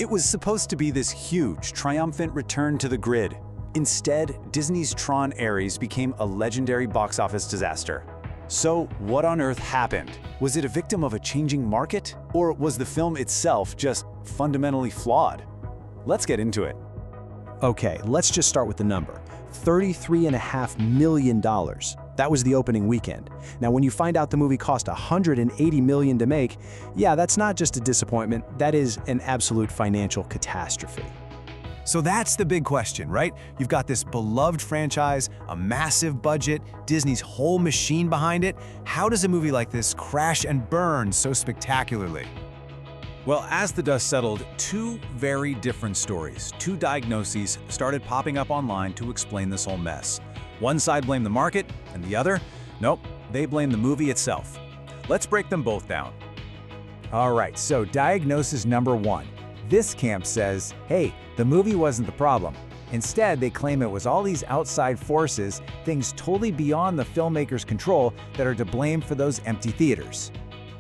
It was supposed to be this huge, triumphant return to the grid. Instead, Disney's Tron Ares became a legendary box office disaster. So, what on earth happened? Was it a victim of a changing market? Or was the film itself just fundamentally flawed? Let's get into it. Okay, let's just start with the number. $33.5 million. That was the opening weekend. Now, when you find out the movie cost $180 million to make, yeah, that's not just a disappointment, that is an absolute financial catastrophe. So that's the big question, right? You've got this beloved franchise, a massive budget, Disney's whole machine behind it. How does a movie like this crash and burn so spectacularly? Well, as the dust settled, two very different stories, two diagnoses started popping up online to explain this whole mess. One side blamed the market, and the other, nope, they blamed the movie itself. Let's break them both down. All right, so diagnosis number one. This camp says, hey, the movie wasn't the problem. Instead, they claim it was all these outside forces, things totally beyond the filmmaker's control, that are to blame for those empty theaters.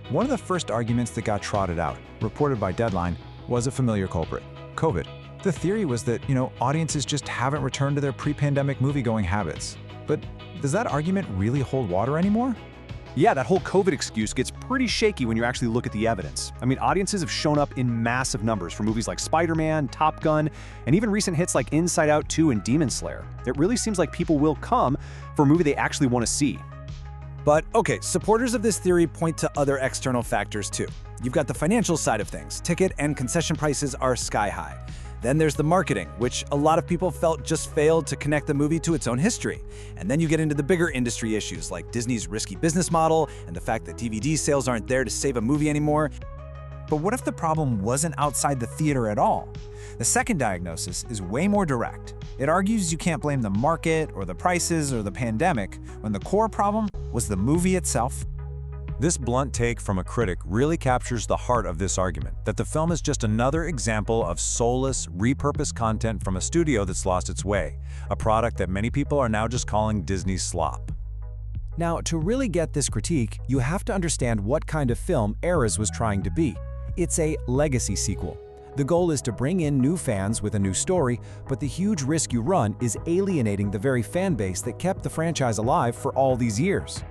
One of the first arguments that got trotted out, reported by Deadline, was a familiar culprit, COVID. The theory was that, audiences just haven't returned to their pre-pandemic movie-going habits. But does that argument really hold water anymore? Yeah, that whole COVID excuse gets pretty shaky when you actually look at the evidence. I mean, audiences have shown up in massive numbers for movies like Spider-Man, Top Gun, and even recent hits like Inside Out 2 and Demon Slayer. It really seems like people will come for a movie they actually want to see. But okay, supporters of this theory point to other external factors too. You've got the financial side of things. Ticket and concession prices are sky high. Then there's the marketing, which a lot of people felt just failed to connect the movie to its own history. And then you get into the bigger industry issues like Disney's risky business model and the fact that DVD sales aren't there to save a movie anymore. But what if the problem wasn't outside the theater at all? The second diagnosis is way more direct. It argues you can't blame the market or the prices or the pandemic when the core problem was the movie itself. This blunt take from a critic really captures the heart of this argument, that the film is just another example of soulless, repurposed content from a studio that's lost its way, a product that many people are now just calling Disney's slop. Now, to really get this critique, you have to understand what kind of film Ares was trying to be. It's a legacy sequel. The goal is to bring in new fans with a new story, but the huge risk you run is alienating the very fan base that kept the franchise alive for all these years.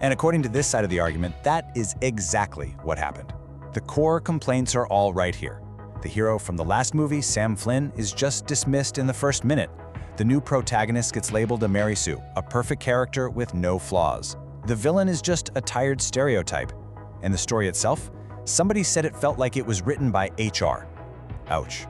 And according to this side of the argument, that is exactly what happened. The core complaints are all right here. The hero from the last movie, Sam Flynn, is just dismissed in the first minute. The new protagonist gets labeled a Mary Sue, a perfect character with no flaws. The villain is just a tired stereotype. And the story itself? Somebody said it felt like it was written by HR. Ouch.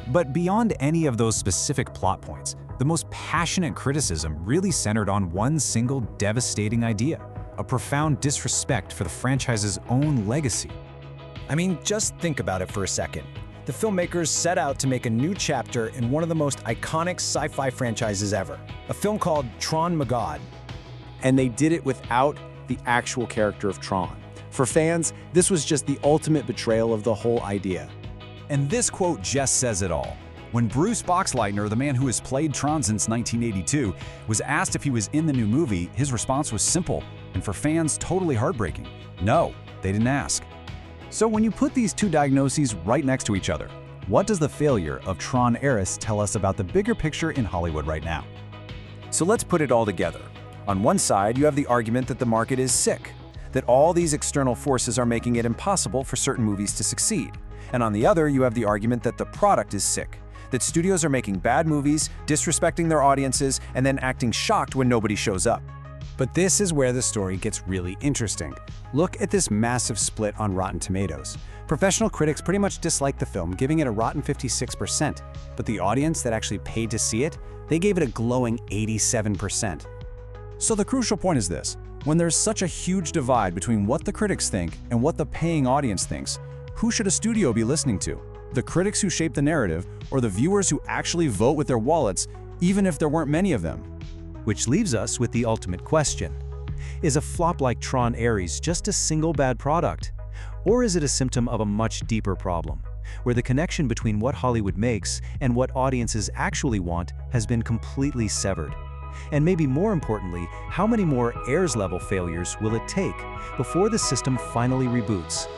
But beyond any of those specific plot points, the most passionate criticism really centered on one single devastating idea, a profound disrespect for the franchise's own legacy. I mean, just think about it for a second. The filmmakers set out to make a new chapter in one of the most iconic sci-fi franchises ever, a film called Tron Magod. And they did it without the actual character of Tron. For fans, this was just the ultimate betrayal of the whole idea. And this quote just says it all. When Bruce Boxleitner, the man who has played Tron since 1982, was asked if he was in the new movie, his response was simple, and for fans, totally heartbreaking. No, they didn't ask. So when you put these two diagnoses right next to each other, what does the failure of Tron Ares tell us about the bigger picture in Hollywood right now? So let's put it all together. On one side, you have the argument that the market is sick, that all these external forces are making it impossible for certain movies to succeed. And on the other, you have the argument that the product is sick, that studios are making bad movies, disrespecting their audiences, and then acting shocked when nobody shows up. But this is where the story gets really interesting. Look at this massive split on Rotten Tomatoes. Professional critics pretty much dislike the film, giving it a rotten 56%. But the audience that actually paid to see it, they gave it a glowing 87%. So the crucial point is this. When there's such a huge divide between what the critics think and what the paying audience thinks, who should a studio be listening to? The critics who shape the narrative, or the viewers who actually vote with their wallets, even if there weren't many of them? Which leaves us with the ultimate question. Is a flop like Tron Ares just a single bad product? Or is it a symptom of a much deeper problem, where the connection between what Hollywood makes and what audiences actually want has been completely severed? And maybe more importantly, how many more Ares-level failures will it take before the system finally reboots?